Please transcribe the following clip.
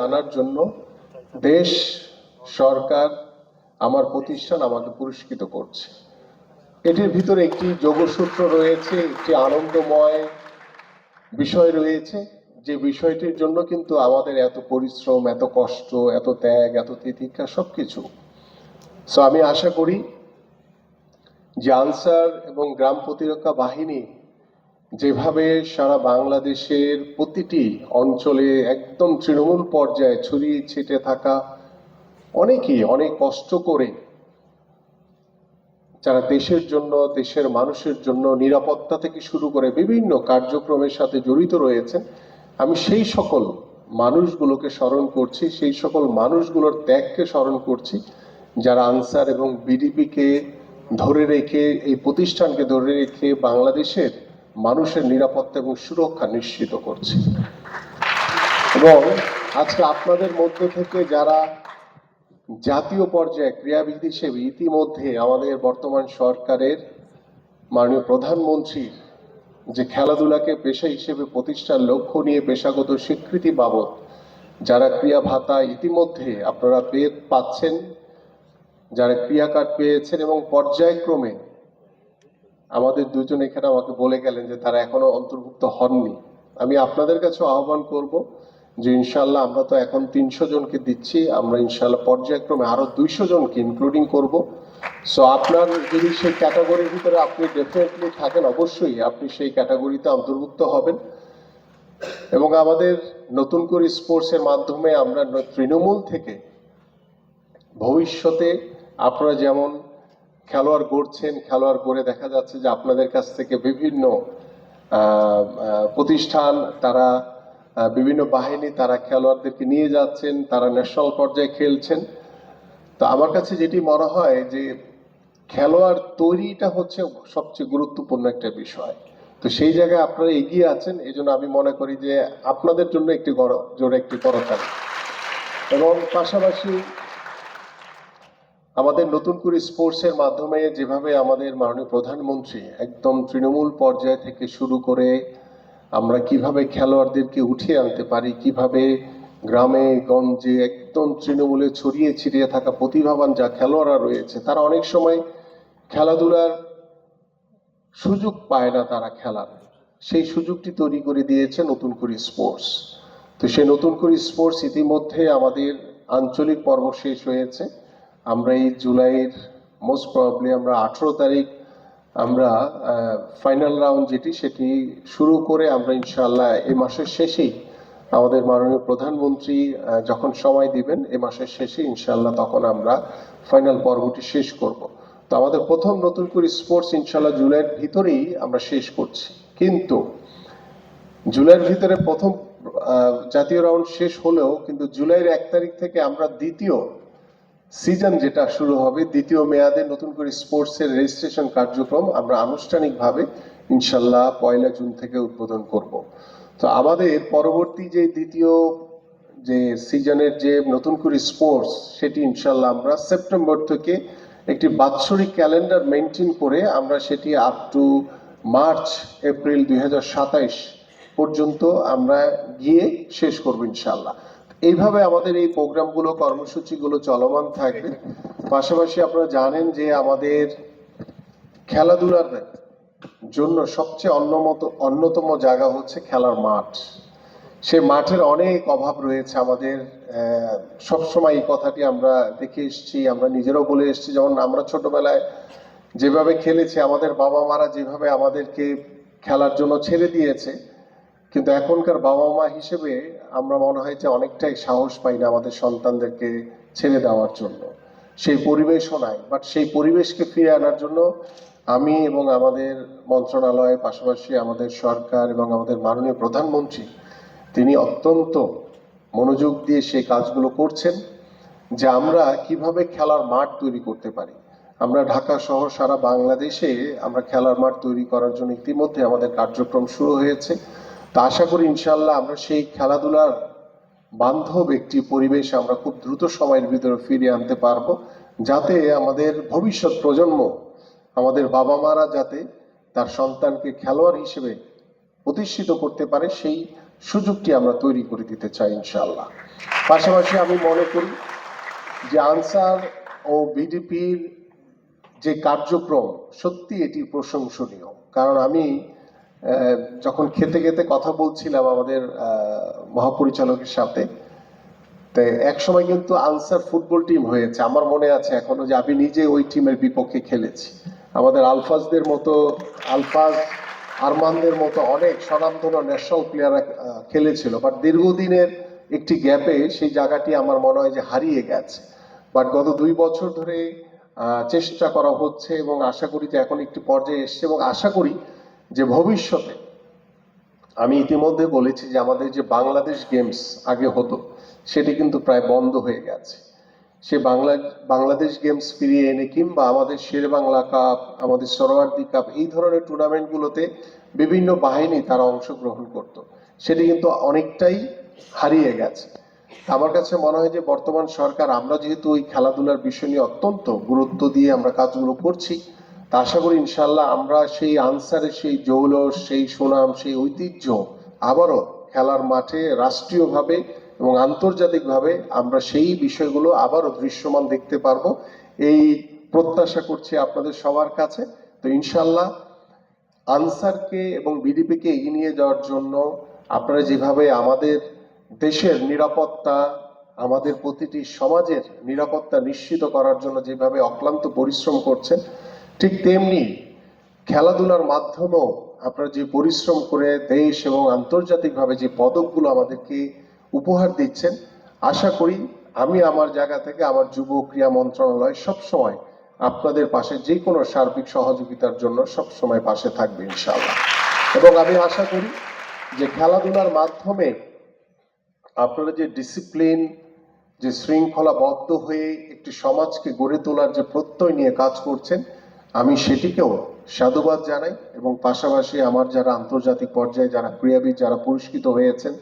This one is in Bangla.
আনার জন্য দেশ, সরকার, আমার প্রতিষ্ঠান আমাকে পুরস্কৃত করছে। এটির ভিতরে একটি যোগসূত্র রয়েছে, একটি আনন্দময় বিষয় রয়েছে, যে বিষয়টির জন্য কিন্তু আমাদের এত পরিশ্রম, এত কষ্ট, এত ত্যাগ, এত তিতিক্ষা সবকিছু। সো আমি আশা করি যে আনসার এবং গ্রাম প্রতিরক্ষা বাহিনী যেভাবে সারা বাংলাদেশের প্রতিটি অঞ্চলে একদম তৃণমূল পর্যায়ে ছড়িয়ে ছিটে থাকা অনেকেই অনেক কষ্ট করে যারা দেশের জন্য, দেশের মানুষের জন্য নিরাপত্তা থেকে শুরু করে বিভিন্ন কার্যক্রমের সাথে জড়িত রয়েছেন, আমি সেই সকল মানুষগুলোকে স্মরণ করছি, সেই সকল মানুষগুলোর ত্যাগকে স্মরণ করছি, যারা আনসার এবং বিডিপিকে ধরে রেখে, এই প্রতিষ্ঠানকে ধরে রেখে বাংলাদেশের মানুষের নিরাপত্তা এবং সুরক্ষা নিশ্চিত করছে। এবং আজকে আপনাদের মধ্য থেকে যারা জাতীয় পর্যায়ে ক্রীড়াবিদ হিসেবে ইতিমধ্যে আমাদের বর্তমান সরকারের মাননীয় প্রধানমন্ত্রী যে খেলাধুলাকে পেশা হিসেবে প্রতিষ্ঠার লক্ষ্য নিয়ে পেশাগত স্বীকৃতি বাবদ যারা ক্রিয়া ভাতা ইতিমধ্যে আপনারা পাচ্ছেন, যারা ক্রিয়া কার্ড পেয়েছেন, এবং পর্যায়ক্রমে আমাদের দুজন এখানে আমাকে বলে গেলেন যে তারা এখনো অন্তর্ভুক্ত হননি। আমি আপনাদের কাছে আহ্বান করব যে ইনশাল্লাহ আমরা তো এখন 300 জনকে দিচ্ছি, আমরা ইনশাল্লাহ পর্যায়ক্রমে আরো 200 জনকে ইনক্লুডিং করব। সো আপনার যদি সেই ক্যাটাগরির ভিতরে আপনি ডেফিনেটলি থাকেন, অবশ্যই আপনি সেই ক্যাটাগরিতে অন্তর্ভুক্ত হবেন। এবং আমাদের নতুন করে স্পোর্টসের মাধ্যমে আমরা তৃণমূল থেকে ভবিষ্যতে আপনারা যেমন খেলোয়াড় গড়ছেন, খেলোয়াড় গড়ে দেখা যাচ্ছে যে আপনাদের কাছ থেকে বিভিন্ন প্রতিষ্ঠান, তারা বিভিন্ন বাহিনী তারা খেলোয়াড়দেরকে নিয়ে যাচ্ছেন, তারা ন্যাশনাল পর্যায়ে খেলছেন। তো আমার কাছে যেটি মনে হয় যে খেলোয়াড় তৈরিটা হচ্ছে সবচেয়ে গুরুত্বপূর্ণ একটা বিষয়। তো সেই জায়গায় আপনারা এগিয়ে আছেন, এই জন্য আমি মনে করি যে আপনাদের জন্য একটি জোরে একটি করতালি। এবং পাশাপাশি আমাদের নতুন করে স্পোর্টসের মাধ্যমে যেভাবে আমাদের মাননীয় প্রধানমন্ত্রী একদম তৃণমূল পর্যায় থেকে শুরু করে আমরা কিভাবে খেলোয়াড়দেরকে উঠিয়ে আনতে পারি, কিভাবে গ্রামে গঞ্জে একদম তৃণমূলে ছড়িয়ে ছিটিয়ে থাকা প্রতিভাবান যা খেলোয়াড়রা রয়েছে, তারা অনেক সময় খেলাধুলার সুযোগ পায় না, তারা খেলার সেই সুযোগটি তৈরি করে দিয়েছে নতুন করে স্পোর্টস। তো সেই নতুন করে স্পোর্টস ইতিমধ্যে আমাদের আঞ্চলিক পর্ব শেষ হয়েছে। আমরা এই জুলাইয়ের মোস্ট প্রবাবলি আমরা 18 তারিখ আমরা ফাইনাল রাউন্ড যেটি সেটি শুরু করে আমরা ইনশাআল্লাহ এই মাসের শেষেই আমাদের মাননীয় প্রধানমন্ত্রী যখন সময় দিবেন এই মাসের শেষে ইনশাআল্লাহ তখন আমরা ফাইনাল পর্বটি শেষ করব। তো আমাদের প্রথম নতুন করে স্পোর্টস ইনশাআল্লাহ জুলাইয়ের ভিতরেই আমরা শেষ করছি, কিন্তু জুলাইয়ের ভিতরে প্রথম জাতীয় রাউন্ড শেষ হলেও কিন্তু জুলাইয়ের 1 তারিখ থেকে আমরা দ্বিতীয় সিজন যেটা শুরু হবে, দ্বিতীয় মেয়াদে নতুন করে স্পোর্টসের রেজিস্ট্রেশন কার্যক্রম আমরা আনুষ্ঠানিকভাবে ইনশাল্লাহ 1 জুন থেকে উদ্বোধন করব। তো আমাদের পরবর্তী যে দ্বিতীয় যে সিজনের যে নতুন করে স্পোর্টস সেটি ইনশাল্লাহ আমরা সেপ্টেম্বর থেকে একটি বাৎসরিক ক্যালেন্ডার মেনটেন করে আমরা সেটি আপ টু মার্চ এপ্রিল 2027 পর্যন্ত আমরা গিয়ে শেষ করব ইনশাল্লাহ। এইভাবে আমাদের এই প্রোগ্রামগুলো, কর্মসূচিগুলো চলমান থাকবে। পাশাপাশি আপনারা জানেন যে আমাদের খেলাধুলার জন্য সবচেয়ে অন্যতম জায়গা হচ্ছে খেলার মাঠ। সে মাঠের অনেক অভাব রয়েছে আমাদের, সবসময় এই কথাটি আমরা দেখে এসেছি, আমরা নিজেরাও বলে এসেছি। যেমন আমরা ছোটবেলায় যেভাবে খেলেছি, আমাদের বাবা মারা যেভাবে আমাদেরকে খেলার জন্য ছেড়ে দিয়েছে, কিন্তু এখনকার বাবা মা হিসেবে আমরা মনে হয় যে অনেকটাই সাহস পাই না আমাদের সন্তানদেরকে ছেড়ে দেওয়ার জন্য, সেই পরিবেশও নাই। বাট সেই পরিবেশকে ফিরে আনার জন্য আমি এবং আমাদের মন্ত্রণালয়, পাশাপাশি আমাদের সরকার এবং আমাদের মাননীয় প্রধানমন্ত্রী তিনি অত্যন্ত মনোযোগ দিয়ে সেই কাজগুলো করছেন, যে আমরা কিভাবে খেলার মাঠ তৈরি করতে পারি। আমরা ঢাকা সহ সারা বাংলাদেশে আমরা খেলার মাঠ তৈরি করার জন্য ইতিমধ্যে আমাদের কার্যক্রম শুরু হয়েছে। তা আশা করি ইনশাল্লাহ আমরা সেই খেলাধুলার বান্ধব একটি পরিবেশ আমরা খুব দ্রুত সময়ের ভিতরে ফিরিয়ে আনতে পারবো, যাতে আমাদের ভবিষ্যৎ প্রজন্ম, আমাদের বাবা মারা যাতে তার সন্তানকে খেলোয়াড় হিসেবে প্রতিষ্ঠিত করতে পারে, সেই সুযোগটি আমরা তৈরি করে দিতে চাই ইনশাআল্লাহ। পাশাপাশি আমি মনে করি যে আনসার ও বিডিপির যে কার্যক্রম সত্যি এটি প্রশংসনীয়। কারণ আমি যখন খেতে খেতে কথা বলছিলাম আমাদের মহাপরিচালকের সাথে, তাই এক সময় কিন্তু আনসার ফুটবল টিম হয়েছে, আমার মনে আছে এখনো, যে আমি নিজে ওই টিমের বিপক্ষে খেলেছি। আমাদের আলফাজদের মতো, আলফাজ আরমানদের মতো অনেক স্বনামধন্য ন্যাশনাল প্লেয়াররা খেলেছিল, বাট দীর্ঘদিনের একটি গ্যাপে সেই জায়গাটি আমার মনে হয় যে হারিয়ে গেছে। বাট গত 2 বছর ধরে চেষ্টা করা হচ্ছে এবং আশা করি যে এখন একটি পর্যায়ে এসছে, এবং আশা করি যে ভবিষ্যতে, আমি ইতিমধ্যে বলেছি যে আমাদের যে বাংলাদেশ গেমস আগে হতো সেটি কিন্তু প্রায় বন্ধ হয়ে গেছে। সে বাংলাদেশ গেমস ফিরিয়ে এনে কিংবা আমাদের শের বাংলা কাপ, আমাদের সরোয়ার্দী কাপ, এই ধরনের টুর্নামেন্টগুলোতে বিভিন্ন বাহিনী তারা অংশগ্রহণ করত, সেটি কিন্তু অনেকটাই হারিয়ে গেছে। আমার কাছে মনে হয় যে বর্তমান সরকার, আমরা যেহেতু ওই খেলাধুলার বিষয় নিয়ে অত্যন্ত গুরুত্ব দিয়ে আমরা কাজগুলো করছি, তা আশা করি ইনশাল্লাহ আমরা সেই আনসারের সেই জৌলস, সেই সুনাম, সেই ঐতিহ্য আবারও খেলার মাঠে রাষ্ট্রীয়ভাবে এবং আন্তর্জাতিকভাবে আমরা সেই বিষয়গুলো আবারও দৃশ্যমান দেখতে পারবো, এই প্রত্যাশা করছি আপনাদের সবার কাছে। তো ইনশাল্লাহ আনসারকে এবং বিডিপিকে এগিয়ে নিয়ে যাওয়ার জন্য আপনারা যেভাবে আমাদের দেশের নিরাপত্তা, আমাদের প্রতিটি সমাজের নিরাপত্তা নিশ্চিত করার জন্য যেভাবে অক্লান্ত পরিশ্রম করছেন, ঠিক তেমনি খেলাধুলার মাধ্যমেও আপনারা যে পরিশ্রম করে দেশ এবং আন্তর্জাতিকভাবে যে পদকগুলো আমাদেরকে উপহার দিচ্ছেন, আশা করি আমি আমার জায়গা থেকে আমার যুব ক্রীড়া মন্ত্রণালয় সবসময় আপনাদের পাশে যে কোনো সার্বিক সহযোগিতার জন্য সবসময় পাশে থাকবে ইনশাআল্লাহ। এবং আমি আশা করি যে খেলাধুলার মাধ্যমে আপনারা যে ডিসিপ্লিন, যে শৃঙ্খলাবদ্ধ হয়ে একটি সমাজকে গড়ে তোলার যে প্রত্যয় নিয়ে কাজ করছেন, আমি সেটিকেও সাধুবাদ জানাই। এবং পাশাপাশি আমার যারা আন্তর্জাতিক পর্যায়ে যারা ক্রীড়াবিদ যারা পুরস্কৃত হয়েছেন